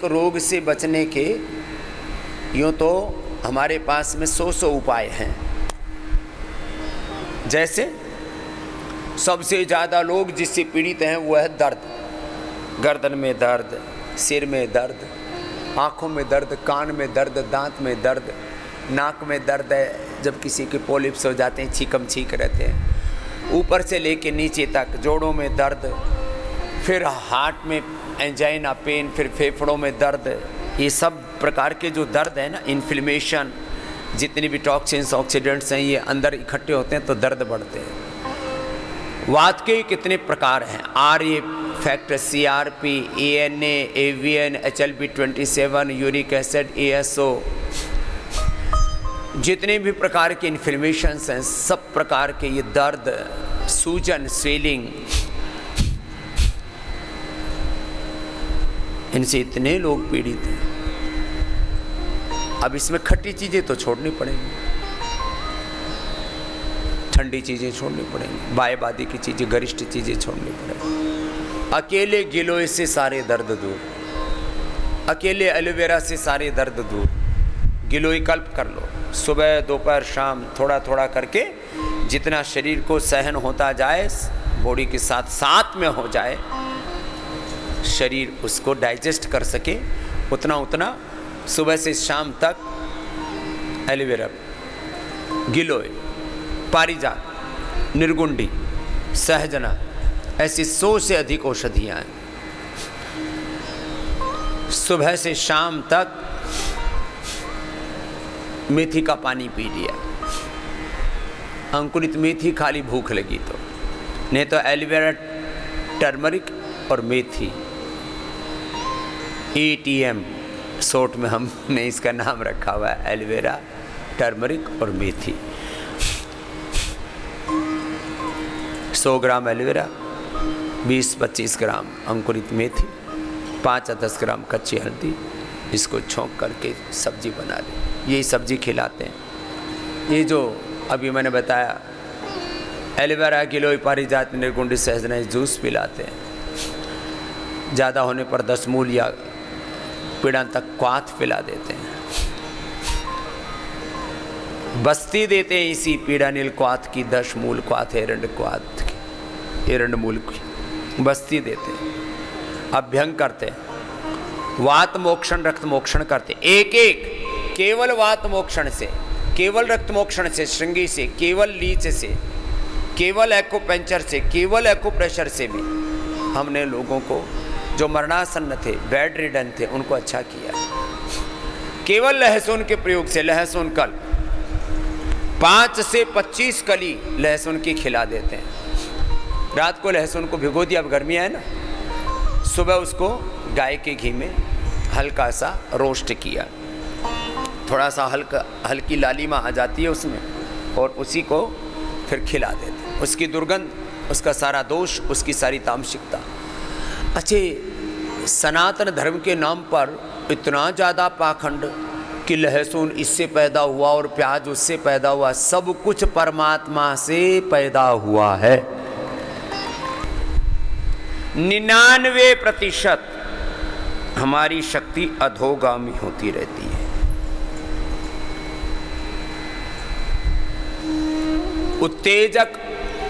एक रोग से बचने के यूँ तो हमारे पास में 100 उपाय हैं। जैसे सबसे ज़्यादा लोग जिससे पीड़ित हैं वो है दर्द। गर्दन में दर्द, सिर में दर्द, आँखों में दर्द, कान में दर्द, दांत में दर्द, नाक में दर्द है। जब किसी के पॉलिप्स हो जाते हैं, छीकम छीक रहते हैं, ऊपर से लेके नीचे तक, जोड़ों में दर्द, फिर हार्ट में एंजाइना पेन, फिर फेफड़ों में दर्द। ये सब प्रकार के जो दर्द है ना, इन्फ्लेमेशन, जितनी भी टॉक्सिन्स ऑक्सीडेंट्स हैं, ये अंदर इकट्ठे होते हैं तो दर्द बढ़ते हैं। वात के कितने प्रकार हैं, R A factor, CRP, ANA, AVN, HLB27, uric acid, ASO, जितने भी प्रकार के इन्फ्लेमेशंस हैं, सब प्रकार के ये दर्द, सूजन, स्वेलिंग, इनसे इतने लोग पीड़ित हैं। अब इसमें खट्टी चीज़ें तो छोड़नी पड़ेंगी, ठंडी चीज़ें छोड़नी पड़ेंगी, बायबादी की चीज़ें, गरिष्ठ चीज़ें छोड़नी पड़ेंगी। अकेले गिलोय से सारे दर्द दूर, अकेले एलोवेरा से सारे दर्द दूर। गिलोय कल्प कर लो, सुबह दोपहर शाम थोड़ा थोड़ा करके, जितना शरीर को सहन होता जाए, बॉडी के साथ साथ में हो जाए, शरीर उसको डाइजेस्ट कर सके, उतना उतना सुबह से शाम तक एलोवेरा, गिलोय, पारिजात, निर्गुंडी, सहजना, ऐसी 100 से अधिक औषधियाँ हैं। सुबह से शाम तक मेथी का पानी पी लिया, अंकुरित मेथी खाली भूख लगी तो, नहीं तो एलोवेरा, टर्मरिक और मेथी, ATM शॉर्ट में हमने इसका नाम रखा हुआ है, एलोवेरा, टर्मरिक और मेथी। 100 ग्राम एलोवेरा, 20-25 ग्राम अंकुरित मेथी, 5 या 10 ग्राम कच्ची हल्दी, इसको छौंक करके सब्जी बना लें। यही सब्जी खिलाते हैं। ये जो अभी मैंने बताया, एलोवेरा, गिलोय, पारिजात, निर्गुंडी, सहजना, जूस पिलाते हैं। ज़्यादा होने पर 10 मूल या पीड़ा तक क्वाथ पिला देते हैं। बस्ती देते हैं इसी पीड़ा नील क्वाथ की, 10 मूल क्वाथ, एरंड क्वाथ की, एरंड मूल की बस्ती देते हैं। अभ्यंग करते हैं, वात मोक्षण, रक्त मोक्षण करते हैं। एक एक केवल वात मोक्षण से, केवल रक्त मोक्षण से, श्रृंगी से, केवल लीच से, केवल एक्यूपंक्चर से, केवल एक्यूप्रेशर से भी हमने लोगों को जो मरणासन्न थे, बेड रिडन थे, उनको अच्छा किया। केवल लहसुन के प्रयोग से, लहसुन कल 5 से 25 कली लहसुन की खिला देते हैं। रात को लहसुन को भिगो दिया, अब गर्मियाँ है ना, सुबह उसको गाय के घी में हल्का सा रोस्ट किया, थोड़ा सा हल्की लालिमा आ जाती है उसमें, और उसी को फिर खिला देते हैं। उसकी दुर्गंध, उसका सारा दोष, उसकी सारी तामसिकता। अच्छे, सनातन धर्म के नाम पर इतना ज़्यादा पाखंड कि लहसुन इससे पैदा हुआ और प्याज उससे पैदा हुआ, सब कुछ परमात्मा से पैदा हुआ है। 99% हमारी शक्ति अधोगामी होती रहती है। उत्तेजक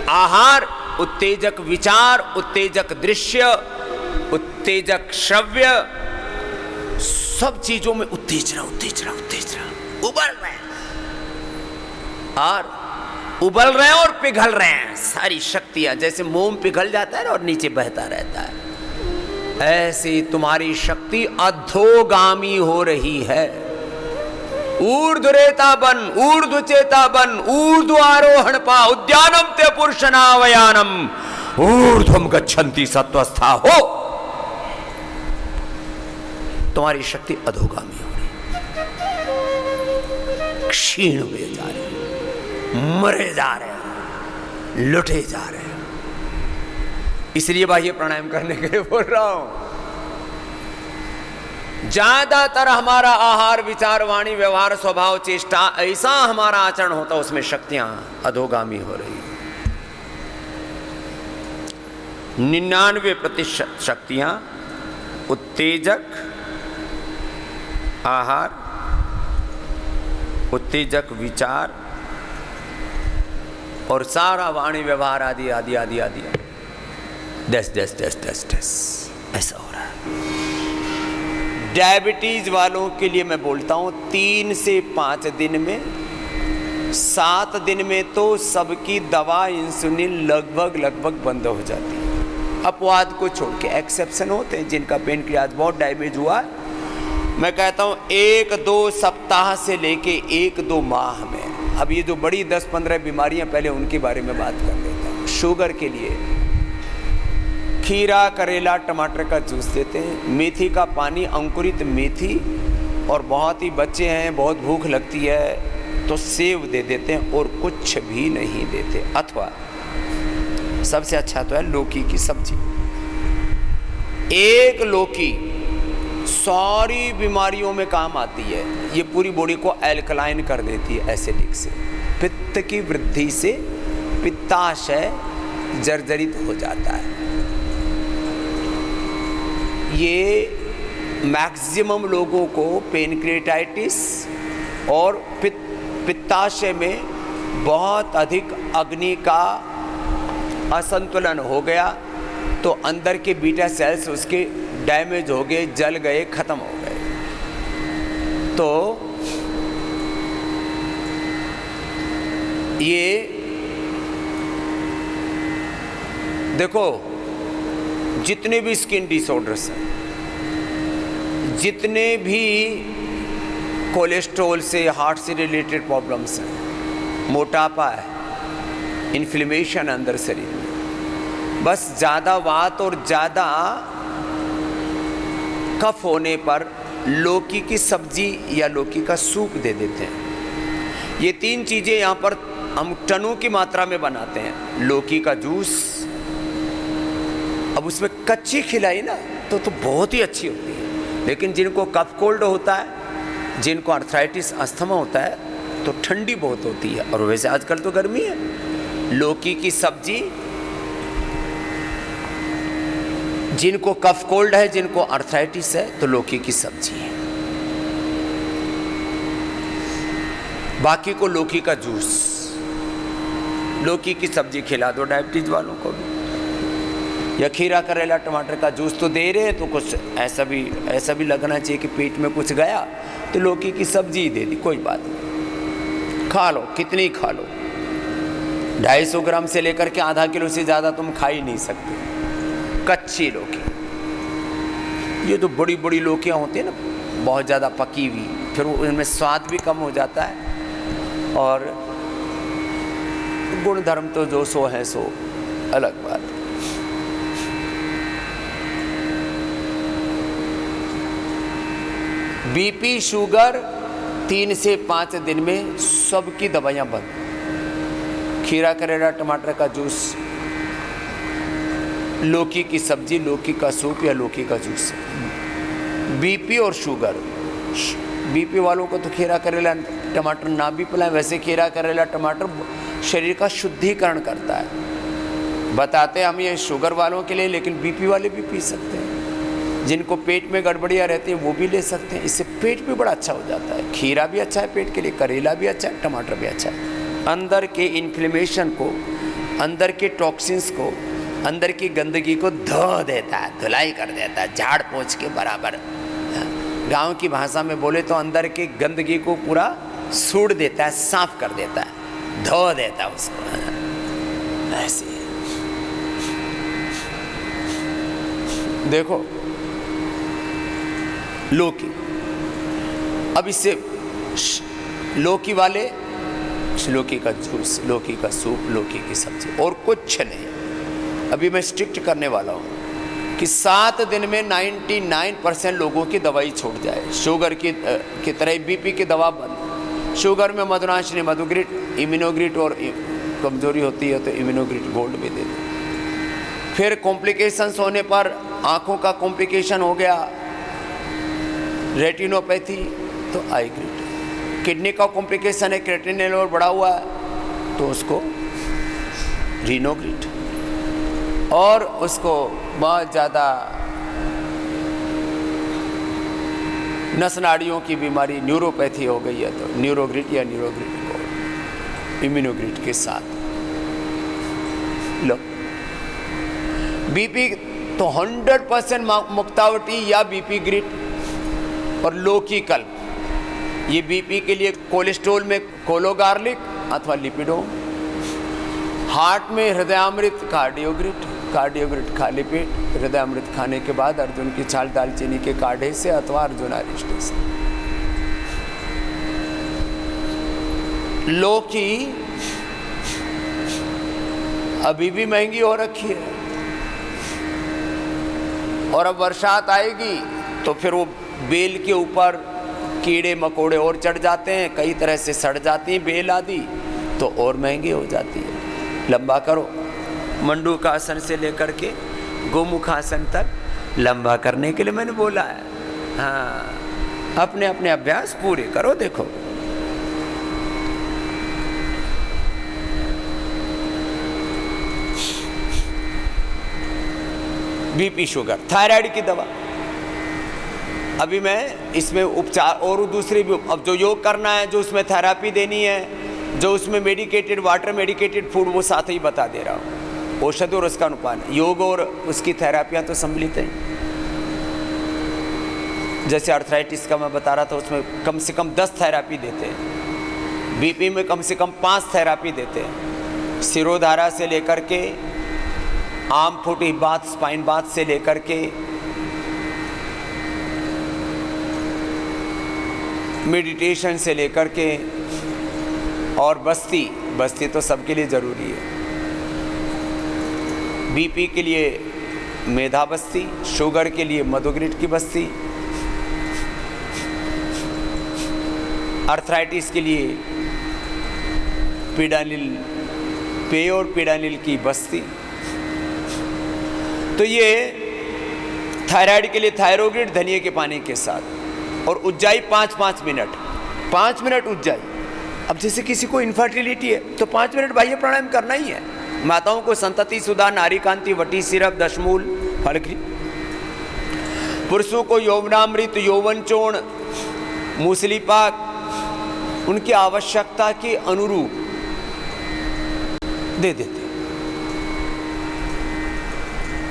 आहार, उत्तेजक विचार, उत्तेजक दृश्य, उत्तेजक श्रव्य, सब चीजों में उत्तेजना उत्तेजना उत्तेजना, उबल रहे हैं और पिघल रहे हैं सारी शक्तियां। जैसे मोम पिघल जाता है और नीचे बहता रहता है, ऐसी तुम्हारी शक्ति अधोगामी हो रही है। ऊर्ध्वरेता बन, ऊर्ध्व चेता बन, ऊर्ध्व आरोहण पा, उद्यानम ते पुरुषनावयानम, ऊर्ध्वम गच्छन्ति सत्वस्था हो। तुम्हारी शक्ति अधोगामी हो रही, क्षीण हुए जा रहे, मरे जा रहे, लुटे जा रहे। इसलिए बाह्य प्राणायाम करने के लिए बोल रहा हूं। ज्यादातर हमारा आहार, विचार, वाणी, व्यवहार, स्वभाव, चेष्टा, ऐसा हमारा आचरण होता, उसमें शक्तियां अधोगामी हो रही। 99% शक्तियां उत्तेजक आहार, उत्तेजक विचार और सारा वाणी व्यवहार आदि आदि आदि आदि डस डस डस डस डस ऐसा हो रहा है। डायबिटीज वालों के लिए मैं बोलता हूं 3 से 5 दिन में, 7 दिन में तो सबकी दवा इंसुलिन लगभग बंद हो जाती है। अपवाद को छोड़ के एक्सेप्शन होते हैं जिनका पेनक्रियाज बहुत डैमेज हुआ है। मैं कहता हूं 1-2 सप्ताह से लेके 1-2 माह में। अब ये जो बड़ी 10-15 बीमारियां, पहले उनके बारे में बात कर लेता हूं। शुगर के लिए खीरा, करेला, टमाटर का जूस देते हैं, मेथी का पानी, अंकुरित मेथी, और बहुत ही बच्चे हैं बहुत भूख लगती है तो सेव दे देते हैं और कुछ भी नहीं देते। अथवा सबसे अच्छा तो है लौकी की सब्जी। एक लौकी सारी बीमारियों में काम आती है। ये पूरी बॉडी को एल्कलाइन कर देती है एसिडिक से, पित्त की वृद्धि से पित्ताशय जर्जरित हो जाता है। ये मैक्सिमम लोगों को पेनक्रियाटाइटिस और पित्ताशय में बहुत अधिक अग्नि का असंतुलन हो गया तो अंदर के बीटा सेल्स उसके डैमेज हो गए, जल गए, खत्म हो गए। तो ये देखो जितने भी स्किन डिसऑर्डर्स हैं, जितने भी कोलेस्ट्रॉल से, हार्ट से रिलेटेड प्रॉब्लम्स हैं, मोटापा है, इन्फ्लेमेशन अंदर शरीर में, बस ज़्यादा वात और ज़्यादा कफ होने पर लौकी की सब्जी या लौकी का सूप दे देते हैं। ये 3 चीज़ें यहाँ पर हम टनों की मात्रा में बनाते हैं। लौकी का जूस, अब उसमें कच्ची खिलाई ना तो बहुत ही अच्छी होती है, लेकिन जिनको कफ कोल्ड होता है, जिनको आर्थराइटिस, अस्थमा होता है तो ठंडी बहुत होती है, और वैसे आजकल तो गर्मी है। लौकी की सब्जी, जिनको कफ कोल्ड है, जिनको आर्थराइटिस है तो लौकी की सब्जी है। बाकी को लौकी का जूस, लौकी की सब्जी खिला दो डायबिटीज वालों को भी। या खीरा, करेला, टमाटर का जूस तो दे रहे हैं तो कुछ ऐसा भी लगना चाहिए कि पेट में कुछ गया तो लौकी की सब्जी दे दी, कोई बात नहीं, खा लो, कितनी खा लो। 250 ग्राम से लेकर के आधा किलो से ज़्यादा तुम खा ही नहीं सकते। कच्ची लौकी, ये तो बड़ी बड़ी लौकियाँ होती हैं ना, बहुत ज़्यादा पकी हुई, फिर उनमें स्वाद भी कम हो जाता है और गुण धर्म तो जो सो है सो अलग बात। बीपी, शुगर 3 से 5 दिन में सबकी दवाइयाँ बंद। खीरा, करेला, टमाटर का जूस, लौकी की सब्जी, लौकी का सूप या लौकी का जूस। बीपी और शुगर, बीपी वालों को तो खीरा, करेला, टमाटर ना भी पिलाएं। वैसे खीरा, करेला, टमाटर शरीर का शुद्धिकरण करता है, बताते हैं हम ये शुगर वालों के लिए, लेकिन बीपी वाले भी पी सकते हैं। जिनको पेट में गड़बड़ियाँ रहती हैं वो भी ले सकते हैं, इससे पेट भी बड़ा अच्छा हो जाता है। खीरा भी अच्छा है पेट के लिए, करेला भी अच्छा है, टमाटर भी अच्छा है। अंदर के इन्फ्लेमेशन को, अंदर के टॉक्सिन्स को, अंदर की गंदगी को धो देता है, धुलाई कर देता है, झाड़ पोंछ के बराबर। गांव की भाषा में बोले तो अंदर की गंदगी को पूरा सूड़ देता है, साफ कर देता है, धो देता है उसको। ऐसे देखो लौकी, अब इससे लौकी वाले लौकी का जूस, लौकी का सूप, लौकी की सब्जी और कुछ नहीं। अभी मैं स्ट्रिक्ट करने वाला हूँ कि 7 दिन में 99% लोगों की दवाई छूट जाए। शुगर की तरह बीपी की दवा बंद। शुगर में मधुनाशिनी, मधुग्रिट, इम्यूनोग्रिट, और कमजोरी होती है तो इम्यूनोग्रिट गोल्ड भी दे दो। फिर कॉम्प्लिकेशंस होने पर, आँखों का कॉम्प्लिकेशन हो गया, रेटिनोपैथी तो आई ग्रिट। किडनी का कॉम्प्लिकेशन है, क्रेटिनिन लेवल बढ़ा हुआ है तो उसको रीनोग्रिट। और उसको बहुत ज़्यादा नस नाड़ियों की बीमारी न्यूरोपैथी हो गई है तो न्यूरोग्रिड या न्यूरोग्रिड को इम्यूनोग्रिड के साथ लो। बीपी तो 100% मुक्तावटी या बीपी ग्रिड और लोकिकल, ये बीपी के लिए कोलेस्ट्रॉल में कोलोगार्लिक अथवा लिपिडोम। हार्ट में हृदयामृत कार्डियोग्रिड, कार्डियोग्रिड खाली पेट हृदयामृत खाने के बाद अर्जुन की छाल दालचीनी के काढ़े से अथवा अर्जुन अरिष्ट से। लौकी अभी भी महंगी हो रखी है और अब बरसात आएगी तो फिर वो बेल के ऊपर कीड़े मकोड़े और चढ़ जाते हैं, कई तरह से सड़ जाती हैं बेल आदि, तो और महंगी हो जाती है। लंबा करो, मंडूकासन से लेकर के गोमुखासन तक लंबा करने के लिए मैंने बोला है। हाँ, अपने अपने अभ्यास पूरे करो। देखो बीपी शुगर थायराइड की दवा, अभी मैं इसमें उपचार और दूसरी भी, अब जो योग करना है, जो उसमें थेरापी देनी है, जो उसमें मेडिकेटेड वाटर मेडिकेटेड फूड, वो साथ ही बता दे रहा हूँ। औषधि और उसका अनुपान, योग और उसकी थेरापियाँ तो सम्मिलित हैं। जैसे अर्थराइटिस का मैं बता रहा था, उसमें कम से कम 10 थेरापी देते हैं। बीपी में कम से कम 5 थेरापी देते हैं। सिरोधारा से लेकर के आम फुटी बाथ, स्पाइन बाथ से लेकर के मेडिटेशन से लेकर के और बस्ती तो सबके लिए ज़रूरी है। बीपी के लिए मेधा बस्ती, शुगर के लिए मधुग्रिड की बस्ती, अर्थराइटिस के लिए पीडानिल पे और पीडानिल की बस्ती। तो ये थायराइड के लिए थायरोग्रिड धनिए के पानी के साथ, और उज्जाई 5 मिनट उज्जाई। अब जैसे किसी को इनफर्टिलिटी है तो 5 मिनट बाह्य प्राणायाम करना ही है। माताओं को संतति सुधा, नारी कांति, वटी सिरप, दशमूल, फलग्री। पुरुषों को यौवनामृत, यौवन चूर्ण, मूसली पाक उनकी आवश्यकता के अनुरूप दे देते।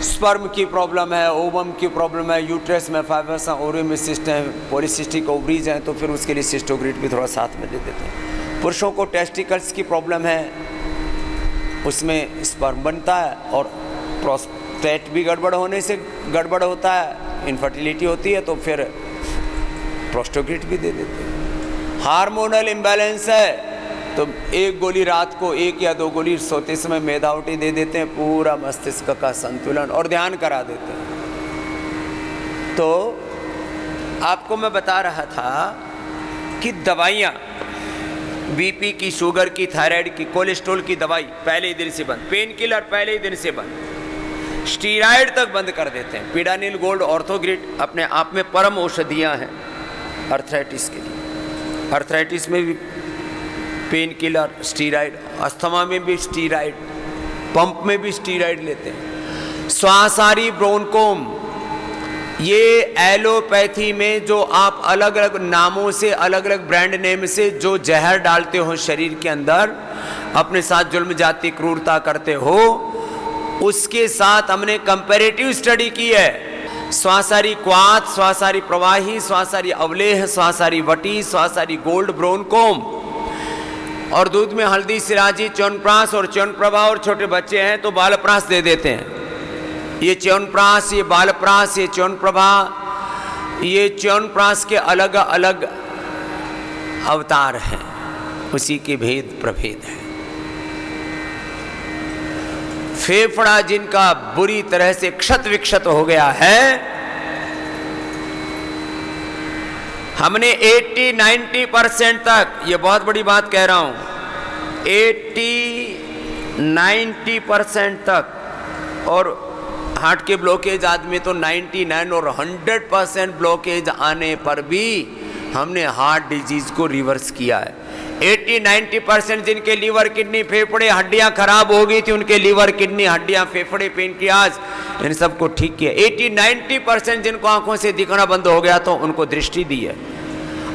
स्पर्म की प्रॉब्लम है, ओवम की प्रॉब्लम है, यूट्रस में फाइब्रस है, ओवरी में सिस्ट है, पॉलीसिस्टिक ओवरीज हैं, तो फिर उसके लिए सिस्टोग्रिड भी थोड़ा साथ में दे देते हैं। पुरुषों को टेस्टिकल्स की प्रॉब्लम है, उसमें स्पर्म बनता है और प्रोस्टेट भी गड़बड़ होने से गड़बड़ होता है, इनफर्टिलिटी होती है, तो फिर प्रोस्टोग्रिड भी दे देते हैं। हार्मोनल इम्बैलेंस है तो 1 गोली रात को, 1 या 2 गोली सोते समय मेधावटी दे देते हैं, पूरा मस्तिष्क का संतुलन और ध्यान करा देते हैं। तो आपको मैं बता रहा था कि दवाइयाँ, बीपी की, शुगर की, थायराइड की, कोलेस्ट्रॉल की दवाई पहले ही दिन से बंद, पेन किलर पहले ही दिन से बंद, स्टीराइड तक बंद कर देते हैं। पीडानिल गोल्ड, ऑर्थोग्रिड अपने आप में परम औषधियाँ हैं अर्थराइटिस के लिए। अर्थराइटिस में भी पेन किलर, स्टीराइड, अस्थमा में भी स्टीराइड, पंप में भी स्टीराइड लेते हैं। श्वासारी ब्रोनकोम, ये एलोपैथी में जो आप अलग अलग नामों से, अलग अलग ब्रांड नेम से जो जहर डालते हो शरीर के अंदर, अपने साथ जुल्म जाति क्रूरता करते हो, उसके साथ हमने कंपैरेटिव स्टडी की है। श्वासारी क्वाथ, श्वासारी प्रवाही, श्वासारी अवलेह, श्वासारी वटी, श्वासारी गोल्ड ब्रोनकोम, और दूध में हल्दी, सिराजी, च्यवनप्राश और च्यवनप्रभा, और छोटे बच्चे हैं तो बालप्राश दे देते हैं। ये च्यवनप्राश, ये बालप्राश, ये च्यवनप्रभा, ये च्यवनप्राश के अलग अलग अवतार हैं, उसी के भेद प्रभेद हैं। फेफड़ा जिनका बुरी तरह से क्षत विक्षत हो गया है, हमने 80-90% तक, ये बहुत बड़ी बात कह रहा हूं, 80-90% तक, और हार्ट के ब्लॉकेज आदमी तो 99 और 100% ब्लॉकेज आने पर भी हमने हार्ट डिजीज को रिवर्स किया है। 80-90% जिनके लीवर किडनी फेफड़े हड्डियां खराब हो गई थी, उनके लीवर किडनी हड्डियां फेफड़े पेनक्रियाज इन सबको ठीक किया। 80-90% जिनको आंखों से दिखना बंद हो गया तो उनको दृष्टि दी है।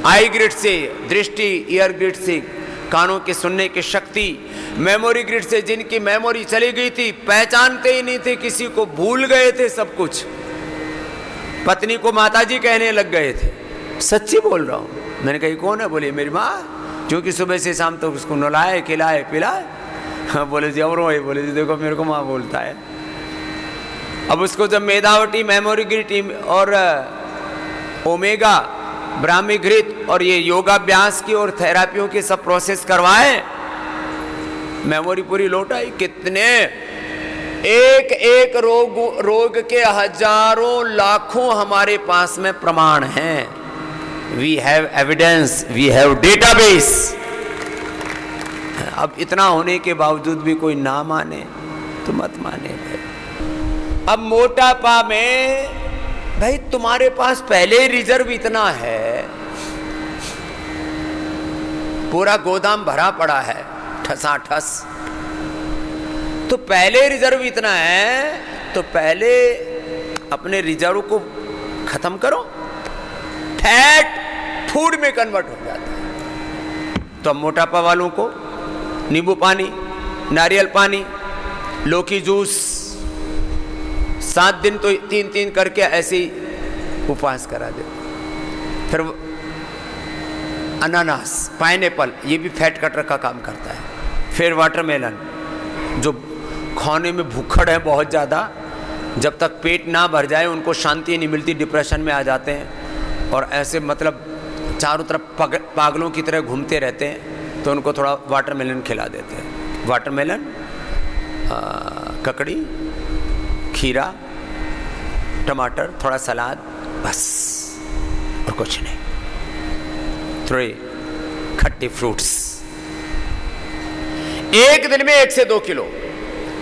आई ग्रिड से दृष्टि, ईयर ग्रिड से कानों के सुनने की शक्ति, मेमोरी ग्रिड से जिनकी मेमोरी चली गई थी, पहचानते ही नहीं थे किसी को, भूल गए थे सब कुछ, पत्नी को माताजी कहने लग गए थे। सच्ची बोल रहा हूं। मैंने कही कौन है? बोली मेरी माँ, क्योंकि सुबह से शाम तक उसको नहलाए खिलाए पिलाए। हाँ, बोले जी और वही, बोले जी देखो मेरे को माँ बोलता है। अब उसको जब मेधावटी, मेमोरी ग्रिड और ओमेगा, ब्राह्मी घृत और ये योगाभ्यास की और थेरापियों की सब प्रोसेस करवाए, मेमोरी पूरी लौट आई। कितने एक एक रोग के हजारों लाखों हमारे पास में प्रमाण हैं। We have evidence, we have database. अब इतना होने के बावजूद भी कोई ना माने तो मत माने भाई। अब मोटापा में भाई तुम्हारे पास पहले रिजर्व इतना है, पूरा गोदाम भरा पड़ा है ठसाठस, तो पहले रिजर्व इतना है तो पहले अपने रिजर्व को खत्म करो। फैट फूड में कन्वर्ट हो जाता है। तो मोटापा वालों को नींबू पानी, नारियल पानी, लौकी जूस, 7 दिन तो 3-3 करके ऐसे ही उपवास करा दे। फिर अनानास, पाइनएप्पल, ये भी फैट कटर का काम करता है। फिर वाटरमेलन, जो खाने में भूखड़ है बहुत ज़्यादा, जब तक पेट ना भर जाए उनको शांति नहीं मिलती, डिप्रेशन में आ जाते हैं और ऐसे मतलब चारों तरफ पागलों की तरह घूमते रहते हैं, तो उनको थोड़ा वाटरमेलन खिला देते हैं। वाटरमेलन, ककड़ी, खीरा, टमाटर, थोड़ा सलाद, बस और कुछ नहीं। थोड़े खट्टे फ्रूट्स। एक दिन में 1 से 2 किलो,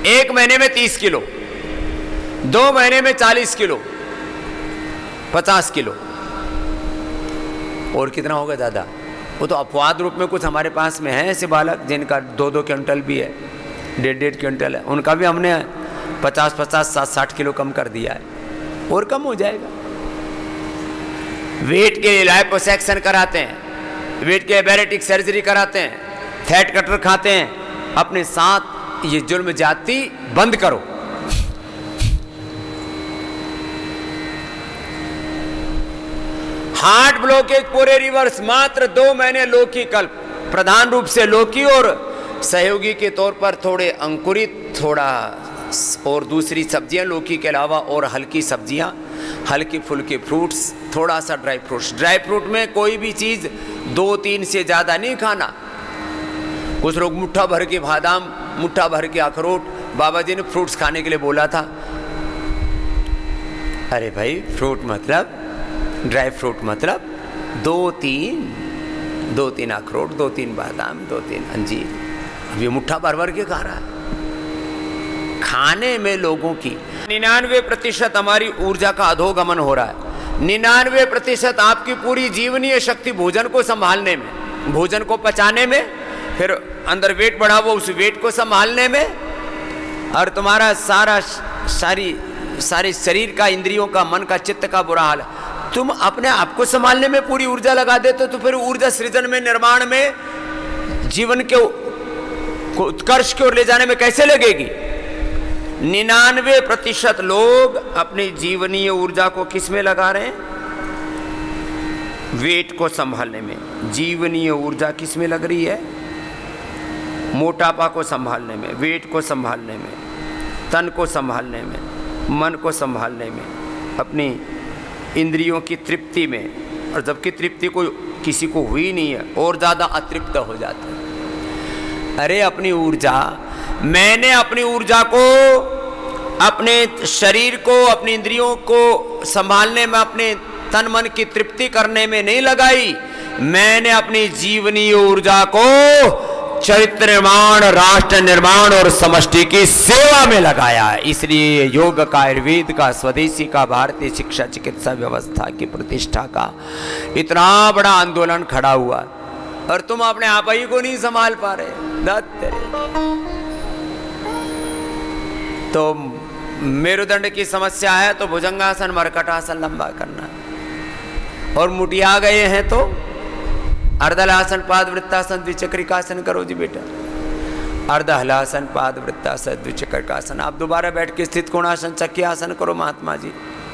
1 महीने में 30 किलो, 2 महीने में 40 किलो, 50 किलो, और कितना होगा ज़्यादा? वो तो अपवाद रूप में कुछ हमारे पास में है ऐसे बालक जिनका 2-2 क्विंटल भी है, 1.5 क्विंटल है, उनका भी हमने 50-50, 60 किलो कम कर दिया है, और कम हो जाएगा। वेट के लिए लाइपोसक्शन कराते हैं, वेट के बैरेटिक सर्जरी कराते हैं, फैट कटर खाते हैं, अपने साथ ये जुल्म जाति बंद करो। हार्ट ब्लॉकेज पूरे रिवर्स, मात्र 2 महीने लौकी कल्प, प्रधान रूप से लौकी और सहयोगी के तौर पर थोड़े अंकुरित, थोड़ा और दूसरी सब्जियां लौकी के अलावा, और हल्की सब्जियां, हल्की फुल्की फ्रूट्स, थोड़ा सा ड्राई फ्रूट्स। ड्राई फ्रूट में कोई भी चीज़ 2-3 से ज़्यादा नहीं खाना। कुछ लोग मुट्ठा भर के बादाम, मुट्ठा भर के अखरोट, बाबा जी ने फ्रूट्स खाने के लिए बोला था। अरे भाई, फ्रूट मतलब ड्राई फ्रूट मतलब 2-3 अखरोट, 2-3 बादाम, 2-3 अंजीर। अब ये मुट्ठा भर भर के खा रहा है। खाने में लोगों की 99% हमारी ऊर्जा का अधोगमन हो रहा है। 99% आपकी पूरी जीवनीय शक्ति भोजन को संभालने में, भोजन को पचाने में, फिर अंदर वेट बढ़ा हुआ उस वेट को संभालने में, और तुम्हारा सारे शरीर का, इंद्रियों का, मन का, चित्त का बुरा हाल है। तुम अपने आप को संभालने में पूरी ऊर्जा लगा देते तो फिर ऊर्जा सृजन में, निर्माण में, जीवन के उत्कर्ष की ओर ले जाने में कैसे लगेगी? 99% लोग अपनी जीवनीय ऊर्जा को किस में लगा रहे हैं? वेट को संभालने में। जीवनीय ऊर्जा किस में लग रही है? मोटापा को संभालने में, वेट को संभालने में, तन को संभालने में, मन को संभालने में, अपनी इंद्रियों की तृप्ति में। और जबकि तृप्ति को किसी को हुई नहीं है, और ज़्यादा अतृप्त हो जाता है। अरे अपनी ऊर्जा, मैंने अपनी ऊर्जा को अपने शरीर को, अपनी इंद्रियों को संभालने में, अपने तन मन की तृप्ति करने में नहीं लगाई, मैंने अपनी जीवनीय ऊर्जा को चरित्र निर्माण, राष्ट्र निर्माण और समष्टि की सेवा में लगाया है। इसलिए योग का, आयुर्वेद का, स्वदेशी का, भारतीय शिक्षा चिकित्सा व्यवस्था की प्रतिष्ठा का इतना बड़ा आंदोलन खड़ा हुआ। और तुम अपने आप ही को नहीं संभाल पा रहे। दत्त तेरे। तो मेरुदंड की समस्या है तो भुजंगासन मरकटासन लंबा करना, और मुटिया गए हैं तो अर्धहलासन पाद वृत्तासन द्विचक्रिकासन करो जी बेटा। अर्धहलासन पाद वृत्तासन द्विचक्रिकासन। आप दोबारा बैठ के स्थित कोणासन चक्की आसन करो महात्मा जी।